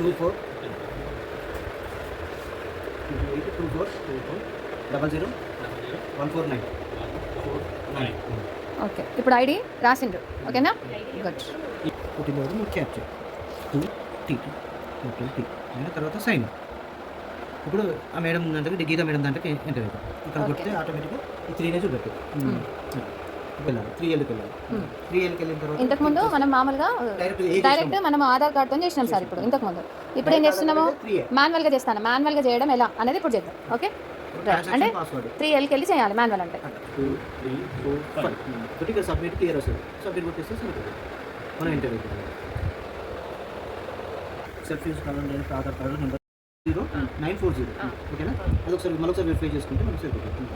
24 00 149. Okay, ఇప్పుడు ID రాసిండ్రు. ఓకేనా, good. పుట్టినరోజు నువ్వు క్యాప్చర్ 2 టీ తర్వాత సైన్. ఇప్పుడు ఆ మేడం దాంట్లోకి గీతా మేడం దాంట్లోకి ఎంటర్ అవుతాం. ఇక్కడ కొడితే ఆటోమేటిక్గా ఈ 3 నే చూపెట్టు వెళ్ళాలి. 3 ఏళ్ళకి వెళ్ళాలి. 3 ఏళ్ళకి వెళ్ళిన తర్వాత ఇంతకుముందు మనం మామూలుగా డైరెక్ట్ మనం ఆధార్ కార్డ్తో చేసినాం సార్. ఇప్పుడు ఏం చేస్తున్నాము, మాన్యువల్గా చేస్తాను. మాన్యువల్గా చేయడం ఎలా అనేది ఇప్పుడు చేద్దాం. ఓకే, అంటే 3 ఏళ్ళకి వెళ్ళి చేయాలి మాన్యువల్ అంటే. 2 3 4 5 ఇక్కడ సబ్మిట్ క్లియర్ వస్తుంది. సబ్మిట్ కొట్టేస్తే సరిపోతుంది. మనం ఎంటర్ అవుతుంది. సెల్ఫ్ యూజ్ కావాలంటే ఆధార్ కార్డు నెంబర్ 0940. ఓకేనా, అది ఒకసారి మరొకసారి వెరిఫై చేసుకుంటే మనకు సరిపోతుంది.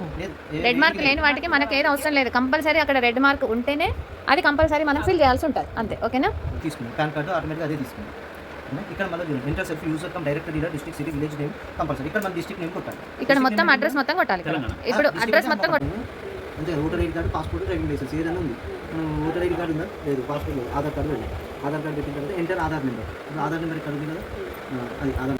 రెడ్ మార్క్ లేని వాటికి మనకి ఏది అవసరం లేదు. కంపల్సరీ అక్కడ రెడ్ మార్క్ ఉంటేనే అది కంపల్సరీ మనం ఫిల్ చేయాల్సి ఉంటుంది అంతే. ఓకేనా, తీసుకున్నాం పాన్ కార్డు ఆటోమేటిక్గా అదే తీసుకున్నాం. ఇక్కడ మళ్ళీ enter self user come direct dealer district city village name compulsory. ఇక్కడ మన డిస్ట్రిక్ట్ నేమ్ కొట్టాలి. ఇక్కడ మొత్తం అడ్రస్ మొత్తం కొట్టాలి. ఇప్పుడు అడ్రస్ మొత్తం అంటే voter ID card, passport, driving licence ఏదైనా ఉంది. ఓటర్ ఐడి కార్డు ఉందా లేదు, పాస్పోర్ట్ లేదు, ఆధార్ కార్డు లేదు. ఆధార్ కార్డు పెట్టిన తర్వాత ఎంటర్ ఆధార్ నెంబర్. ఇప్పుడు ఆధార్ నెంబర్ ఇక్కడ ఉంది కదా, అది ఆధార్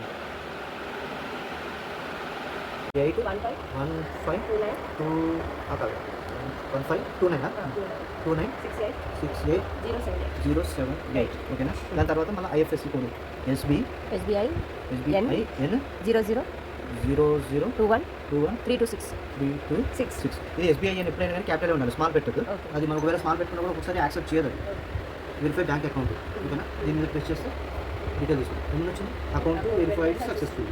15968 ఓకేనా. దాని తర్వాత మళ్ళీ ఐఎఫ్ఎస్సి కోడ్ SBI N 0021 ఇది SBI అని ఎప్పుడైనా కానీ క్యాపిటల్ ఉండాలి, స్మాల్ పెట్టదు. అది మనం ఒకవేళ స్మాల్ పెట్టుకున్నా కూడా ఒకసారి యాక్సెప్ట్ చేయదు. Verify bank account. ఓకేనా, దీని మీద ప్రెస్ చేస్తే డీటెయిల్ తీసుకుంటాం. ఏమన్నా వచ్చింది, అకౌంట్ వెరిఫైడ్ సక్సెస్ఫుల్.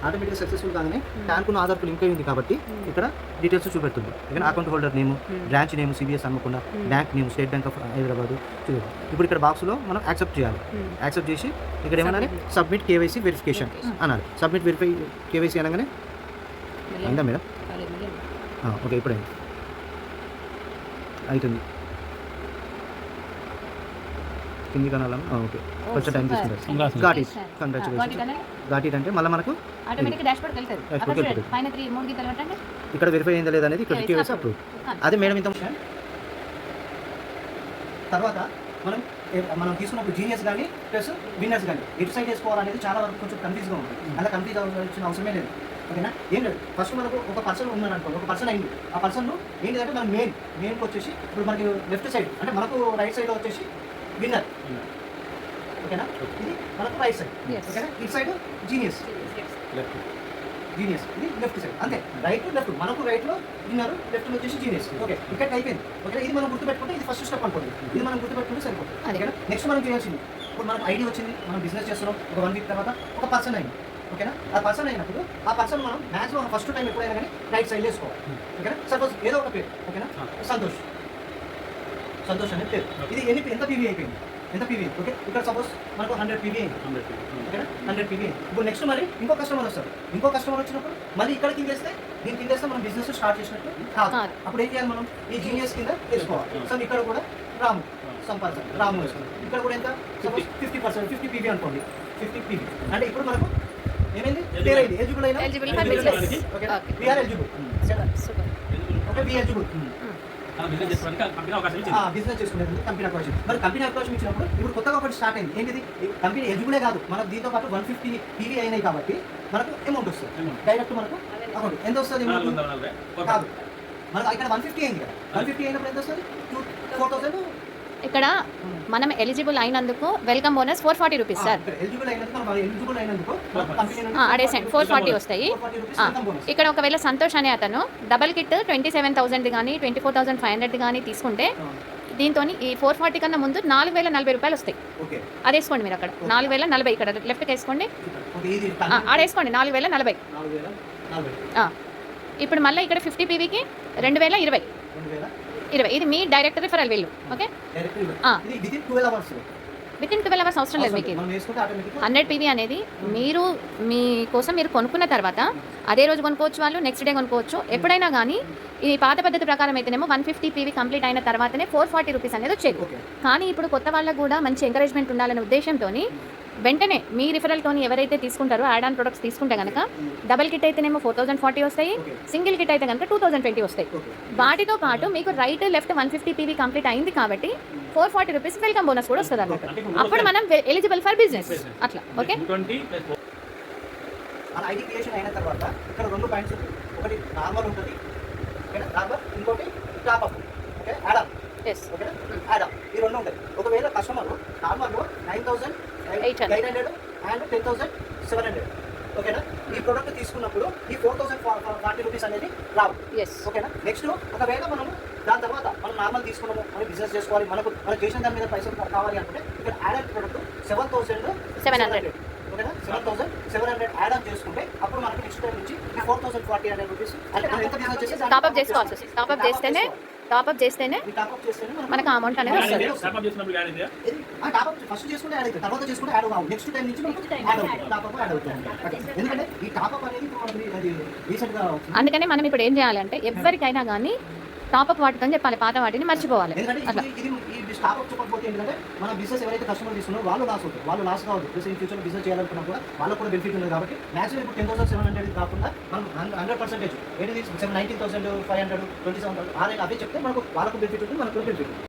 ఆటోమేటిక్గా సక్సెస్ఫుల్ కాగానే బ్యాంకును ఆధార్కు లింక్ అయి ఉంది కాబట్టి ఇక్కడ డీటెయిల్స్ చూపెడుతుంది. ఇక్కడ account holder name, branch name CBS Hanamkonda, bank name state bank of Hyderabad చూపెడుతుంది. ఇప్పుడు ఇక్కడ బాక్స్లో మనం యాక్సెప్ట్ చేయాలి. యాక్సెప్ట్ చేసి ఇక్కడ ఏమన్నా సబ్మిట్ KYC వెరిఫికేషన్ అనాలి. సబ్మిట్ వెరిఫై KYC అనగానే అయిందా మేడం? ఓకే, ఇప్పుడు అయింది, అవుతుంది. కింది కనాలం. ఓకే, కొంచెం టైం తీసుకుంటారు. Got it, congratulation. Got it అంటే మళ్ళీ మనకు ఇక్కడ వెరిఫై అయిందా లేదా అనేది ఇక్కడ KYC అప్రూవ్. అదే మేడం ఇంత తర్వాత మనం తీసుకున్నప్పుడు జీనియస్ కానీ ప్లస్ విన్నర్స్ కానీ ఎటు సైడ్ వేసుకోవాలనేది చాలా వరకు కొంచెం కన్ఫ్యూజ్గా ఉంటుంది. అలా కన్ఫ్యూజ్ అవ్వాల్సిన అవసరమే లేదు. ఓకేనా, ఏం లేదు. ఫస్ట్ మనకు ఒక పర్సన్ ఉన్నాడు అనుకోండి, ఒక పర్సన్ అయింది. ఆ పర్సన్ ఏంటిదంటే మనం మెయిన్కి వచ్చేసి ఇప్పుడు మనకి లెఫ్ట్ సైడ్ అంటే మనకు రైట్ సైడ్లో వచ్చేసి విన్నర్. ఓకేనా, ఇది మనకు రైట్ సైడ్. ఓకేనా, ఇటు సైడ్ జీనియస్, ఇది లెఫ్ట్ సైడ్. అంతే, రైట్ లెఫ్ట్. మనకు రైట్లో విన్నర్, లెఫ్ట్లో వచ్చేసి జీనియస్. ఓకే, ఇక్కడ అయిపోయింది. ఓకే, ఇది మనం గుర్తుపెట్టుకుంటే ఇది ఫస్ట్ స్టెప్ అనుకోండి. ఇది మనం గుర్తుపెట్టుకుంటే సరిపోతుంది. ఓకేనా, నెక్స్ట్ మనం చేయాల్సింది ఇప్పుడు మనకు ఐడి వచ్చింది, మనం బిజినెస్ చేస్తున్నాం. ఒక 1 వీక్ తర్వాత ఒక పర్సన్ అయింది. ఓకేనా, ఆ పర్సన్ అయినప్పుడు ఆ పర్సన్ మనం మ్యాక్సిమం ఫస్ట్ టైం ఎప్పుడైనా కానీ రైట్ సైడ్ వేసుకోవాలి. ఓకేనా, సపోజ్ ఏదో ఒక పేరు. ఓకేనా, సంతోష్ అనే పేరు. ఇది ఎంత PV అయిపోయింది, ఎంత PV. ఓకే, ఇక్కడ సపోజ్ మనకు 100 PV అయింది. ఓకేనా, 100 PV అయింది. ఇప్పుడు నెక్స్ట్ మరి ఇంకో కస్టమర్ వస్తారు. ఇంకో కస్టమర్ వచ్చినప్పుడు మళ్ళీ ఇక్కడ కిందేస్తే దీని కిందేస్తే మనం బిజినెస్ స్టార్ట్ చేసినట్టు కాదు. అప్పుడు ఏం చేయాలి, మనం ఈ జీనియస్ కింద వేసుకోవాలి. సో ఇక్కడ కూడా రాము సంపాదించాలి, రాము వేసుకోవాలి. ఇక్కడ కూడా ఎంత సపోజ్ 50% 50 PV అనుకోండి. 50 PV అంటే ఇప్పుడు మనకు ఏమైంది, పేరు అయింది, ఎలిజిబుల్ అయినా. Okay, we are eligible. Okay, we eligible. Business చేసుకునేది కంపెనీ అక్వాషన్. మరి కంపెనీ అక్వాషన్ ఇచ్చినప్పుడు ఇప్పుడు కొత్తగా ఒకటి స్టార్ట్ అయింది. ఏంటిది, కంపెనీ ఎలిజిబులే కాదు, మనకు దీంతో పాటు 150 PV అయినాయి కాబట్టి మనకు అమౌంట్ వస్తుంది. డైరెక్ట్ మనకు అకౌంట్ ఎంత వస్తుంది కాదు, మనకు ఇక్కడ 150 అయింది కదా. 150 అయినప్పుడు ఎంత వస్తుంది, 4,000. ఇక్కడ మనం ఎలిజిబుల్ అయినందుకు వెల్కమ్ బోనస్ 440 రూపీస్ సార్. అడేసండి 440 వస్తాయి. ఇక్కడ ఒకవేళ సంతోష్ అనే అతను డబల్ కిట్ 27,000 కానీ 24,500 కానీ తీసుకుంటే దీంతో ఈ 440 కన్నా ముందు 4,040 రూపాయలు వస్తాయి. అది వేసుకోండి మీరు అక్కడ 4,040. ఇక్కడ లెఫ్ట్కి వేసుకోండి, ఆడేసుకోండి 4,040. ఇప్పుడు మళ్ళీ ఇక్కడ 50 PVకి 2,020. ఇది మీ డైరెక్ట్ రిఫరల్ వీళ్ళు. ఓకే, వితిన్ 12 అవర్స్ అవసరం లేదు మీకు. 100 PV అనేది మీరు మీకోసం మీరు కొనుక్కున్న తర్వాత అదే రోజు కొనుక్కోవచ్చు, వాళ్ళు నెక్స్ట్ డే కొనుక్కోవచ్చు. ఎప్పుడైనా కానీ ఈ పాత పద్ధతి ప్రకారం అయితేనేమో 150 PV కంప్లీట్ అయిన తర్వాతనే 440 రూపీస్ అనేది వచ్చేది. కానీ ఇప్పుడు కొత్త వాళ్ళకు కూడా మంచి ఎంకరేజ్మెంట్ ఉండాలనే ఉద్దేశంతో వెంటనే మీ రిఫరల్తోని ఎవరైతే తీసుకుంటారో యాడ్ ఆన్ ప్రొడక్ట్స్ తీసుకుంటే కనుక డబల్ కిట్ అయితేనేమో 4,040 వస్తాయి, సింగిల్ కిట్ అయితే కనుక 2,020 వస్తాయి. వాటితో పాటు మీకు రైట్ లెఫ్ట్ 150 PV కంప్లీట్ అయింది కాబట్టి 440 రూపీస్ వెల్కమ్ బోనస్ కూడా వస్తుంది అన్నమాట. అప్పుడు మనం ఎలిజిబుల్ ఫర్ బిజినెస్ అట్లా. ఓకే, మన ఐడి క్రియేషన్ అయిన తర్వాత ఇక్కడ 2 పాయింట్స్ ఉంటాయి. ఒకటి నార్మల్ ఉంటుంది, ఓకేనా, నార్మల్, ఇంకోటి top up, okay, add up, yes, ఓకేనా, యాడ్ అప్, ఈ 2 ఉంటాయి. ఒకవేళ కస్టమర్ నార్మల్లో 9,800 అండ్ 10,700, ఓకేనా, ఈ ప్రోడక్ట్ తీసుకున్నప్పుడు ఈ 4,040 రూపీస్ అనేది రావు. ఎస్, ఓకేనా. నెక్స్ట్ ఒకవేళ మనము దాని తర్వాత మనం నార్మల్ తీసుకున్నాము, మనం బిజినెస్ చేసుకోవాలి, మనకు మనం చేసిన దాని మీద పైసలు కావాలి అనుకుంటే ఇక్కడ యాడ్ అప్ ప్రోడక్ట్ 7,700, ఓకేనా, 7,700 యాడ్ ఆన్ చేసుకుంటే అప్పుడు మనకి నెక్స్ట్ టైం నుంచి ఈ 4,040 రూపీస్ అంటే మనం ఎంత బిజినెస్ చేసి టాప్ అప్ చేసుకోవాల్సి వస్తుంది. టాప్ అప్ చేస్తేనే ఈ టాప్ అప్ చేస్తేనే మనకు అమౌంట్ అనేది వస్తుంది. టాప్ అప్ ఫస్ట్ చేసుకుంటే యాడ్ అవుతుంది, తర్వాత చేసుకుంటే యాడ్ కావు, నెక్స్ట్ టైం నుంచి మనకు యాడ్ అవుతుంది, టాప్ అప్ యాడ్ అవుతుంది. ఎందుకంటే ఈ టాప్ అప్ అనేది ఇప్పుడు మనకి అది రీసెంట్ గా అందుకనే మనం ఇప్పుడు ఏం చేయాలంటే ఎవరికైనా కానీ టాప్ అప్ వాటితో చెప్పాలి, పాత వాటిని మర్చిపోవాలి. ఎందుకంటే అట్లా ఇది ఈ స్టాప్ అప్ చెప్పకపోతే ఏంటంటే మన బిజినెస్ ఎవరైతే కస్టమర్ తీసుకున్నారో వాళ్ళు లాస్ అవుతారు, వాళ్ళు లాస్ కావద్దు. ప్లస్ ఇన్ ఫ్యూచర్ బిజినెస్ చేయాలనుకున్నా కూడా వాళ్ళకు కూడా బెనిఫిట్ ఉంది. కాబట్టి మ్యాక్సిమం ఇప్పుడు 10,700 కాకుండా మనం 100% ఏంటి 19,500 27,000 అవే చెప్తే మనకు వాళ్ళకు బెనిఫిట్ ఉంటుంది, మనకు బెనిఫిట్ ఉంటుంది.